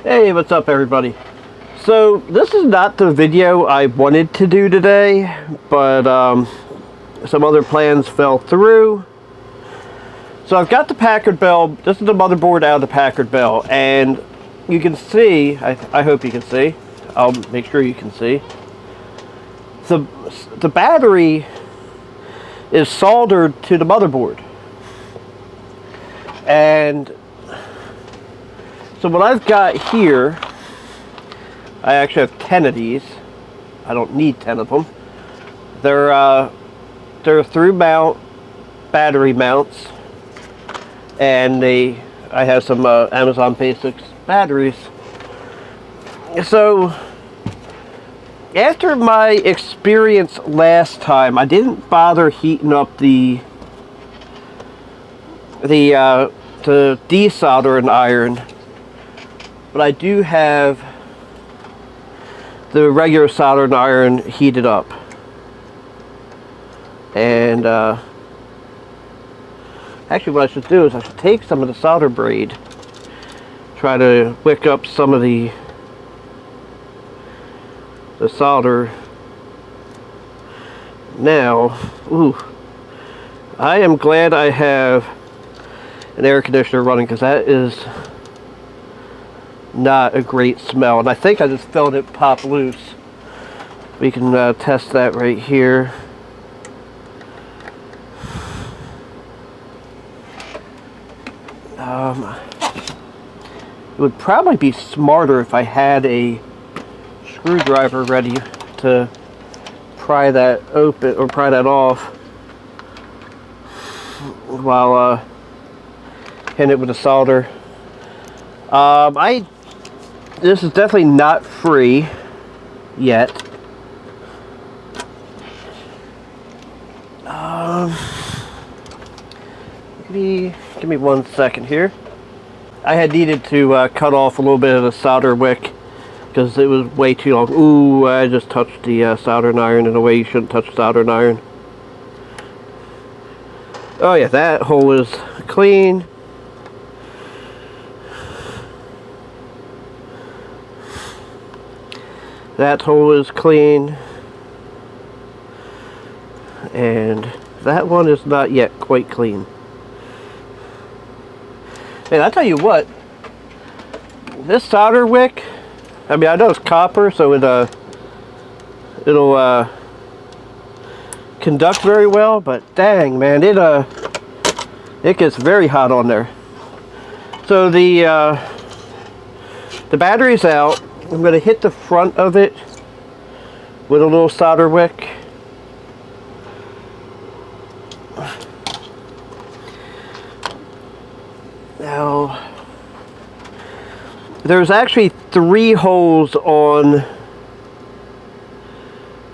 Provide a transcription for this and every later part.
Hey, what's up everybody? So this is not the video I wanted to do today, but some other plans fell through. So I've got the Packard Bell. This is the motherboard out of the Packard Bell, and you can see, I hope you can see, I'll make sure you can see, the battery is soldered to the motherboard. And so what I've got here, I actually have 10 of these. I don't need 10 of them. They're through mount battery mounts, and I have some Amazon Basics batteries. So after my experience last time, I didn't bother heating up the desoldering iron, but I do have the regular soldering iron heated up. And actually what I should do is I should take some of the solder braid, try to wick up some of the solder. Now, ooh, I am glad I have an air conditioner running, because that is not a great smell, and I think I just felt it pop loose. We can test that right here. It would probably be smarter if I had a screwdriver ready to pry that open or pry that off while hitting it with a solder. This is definitely not free yet. Give me 1 second here. I had needed to cut off a little bit of the solder wick because it was way too long. Ooh, I just touched the soldering iron in a way you shouldn't touch soldering iron. Oh yeah, that hole is clean. That hole is clean. And that one is not yet quite clean. And I tell you what, this solder wick, I mean, I know it's copper, so it'll conduct very well, but dang man, it gets very hot on there. So the battery's out. I'm going to hit the front of it with a little solder wick. Now, there's actually 3 holes on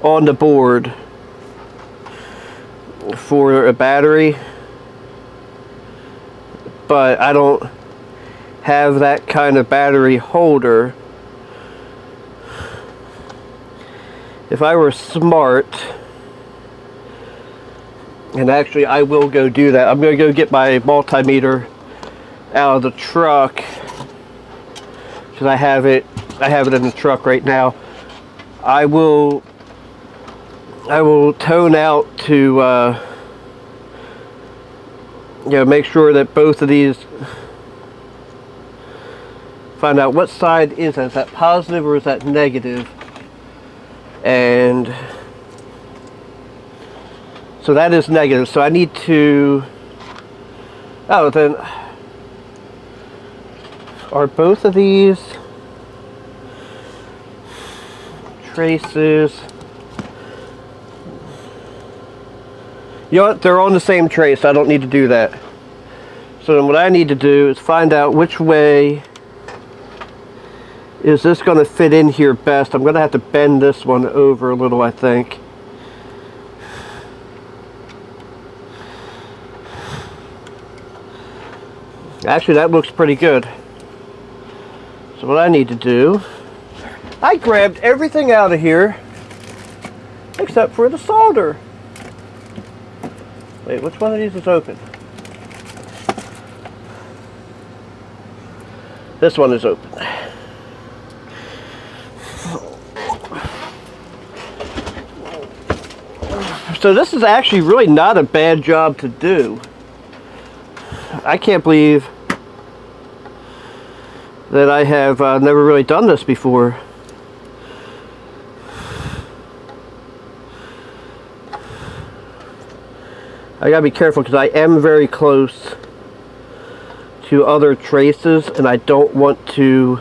the board for a battery, but I don't have that kind of battery holder. If I were smart, and actually I will go do that, I'm going to go get my multimeter out of the truck, because I have it in the truck right now. I will tone out to make sure that both of these, find out what side is that positive or is that negative. And so that is negative, so I need to, oh, then are both of these traces, you know what, they're on the same trace, so I don't need to do that. So then what I need to do is find out which way is this going to fit in here best. I'm going to have to bend this one over a little, I think. Actually, that looks pretty good. So what I need to do, I grabbed everything out of here except for the solder. Wait, which one of these is open? This one is open. So this is actually really not a bad job to do. I can't believe that I have never really done this before. I gotta be careful because I am very close to other traces and I don't want to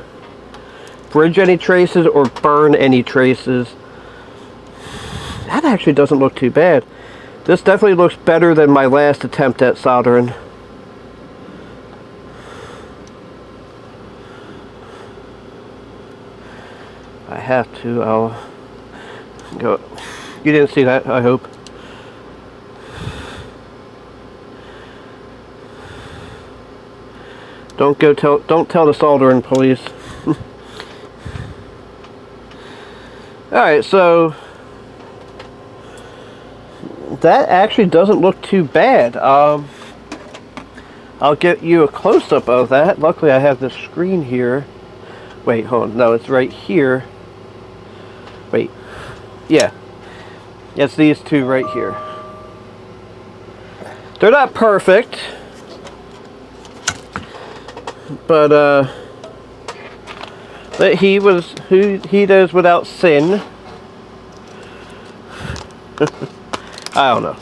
bridge any traces or burn any traces. That actually doesn't look too bad. This definitely looks better than my last attempt at soldering. I have to, I'll go. You didn't see that, I hope. Don't tell the soldering police. Alright, so that actually doesn't look too bad. I'll get you a close-up of that. Luckily I have this screen here. Wait, hold on. No, it's right here. Wait. Yeah. It's these two right here. They're not perfect. But that he was who he does without sin. I don't know.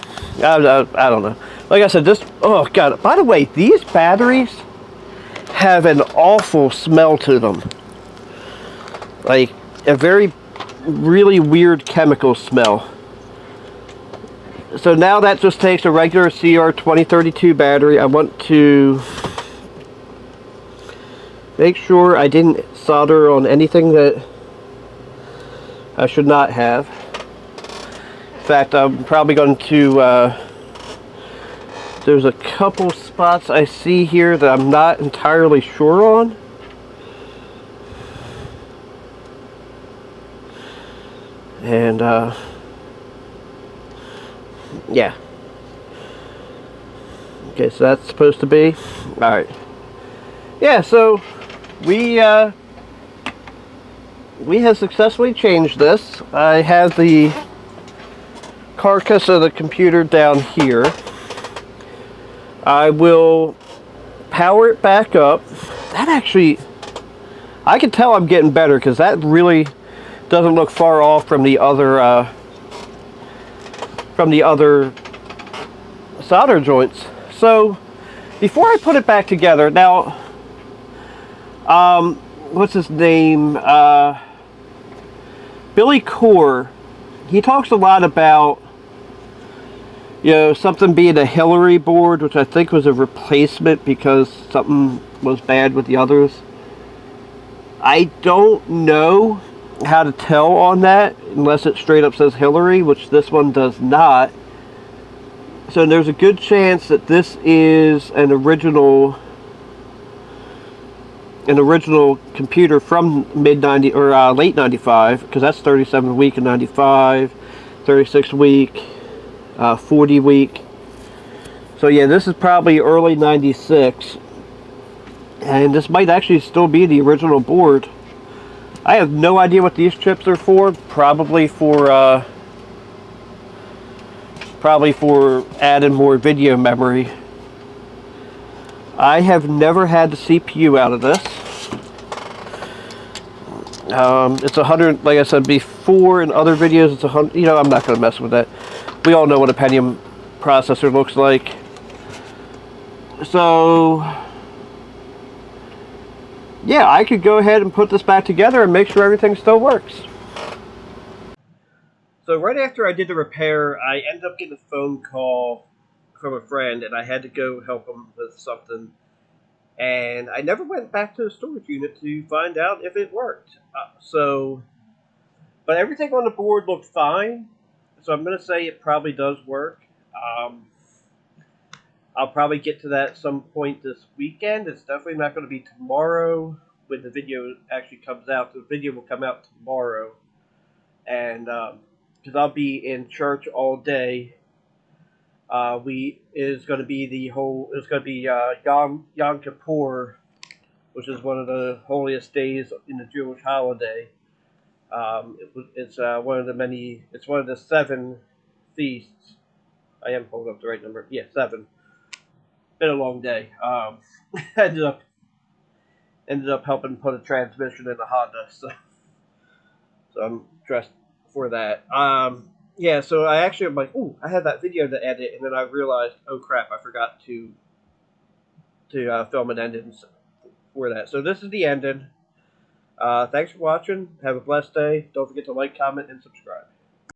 I don't know. Like I said, this. Oh God! By the way, these batteries have an awful smell to them. Like a very, really weird chemical smell. So now that just takes a regular CR2032 battery. I want to make sure I didn't solder on anything that I should not have. In fact, I'm probably going to, there's a couple spots I see here that I'm not entirely sure on. And, yeah. Okay, so that's supposed to be. Alright. Yeah, so we have successfully changed this. I have the carcass of the computer down here. I will power it back up. That actually, I can tell I'm getting better because that really doesn't look far off from the other solder joints. So before I put it back together, now what's his name? Billy Core. He talks a lot about, you know, something being a Hillary board, which I think was a replacement because something was bad with the others. I don't know how to tell on that unless it straight up says Hillary, which this one does not. So there's a good chance that this is an original computer from mid-90 or late 95, because that's 37 week in 95, 36 week, 40 week. So yeah, this is probably early 96, and this might actually still be the original board. I have no idea what these chips are for. Probably for adding more video memory. I have never had the CPU out of this. It's 100, like I said before in other videos, it's 100, you know, I'm not going to mess with that. We all know what a Pentium processor looks like. So, yeah, I could go ahead and put this back together and make sure everything still works. So right after I did the repair, I ended up getting a phone call from a friend, and I had to go help him with something. And I never went back to the storage unit to find out if it worked. But everything on the board looked fine, so I'm going to say it probably does work. I'll probably get to that at some point this weekend. It's definitely not going to be tomorrow when the video actually comes out. The video will come out tomorrow, and because I'll be in church all day. It's going to be Yom Kippur, which is one of the holiest days in the Jewish holiday. It's one of the 7 feasts. I am holding up the right number. Yeah, 7. Been a long day. Ended up helping put a transmission in a Honda, so I'm dressed for that. Yeah, so I actually am like, ooh, I had that video to edit, and then I realized, oh crap, I forgot to film an ending for that. So this is the ending. Thanks for watching. Have a blessed day. Don't forget to like, comment, and subscribe.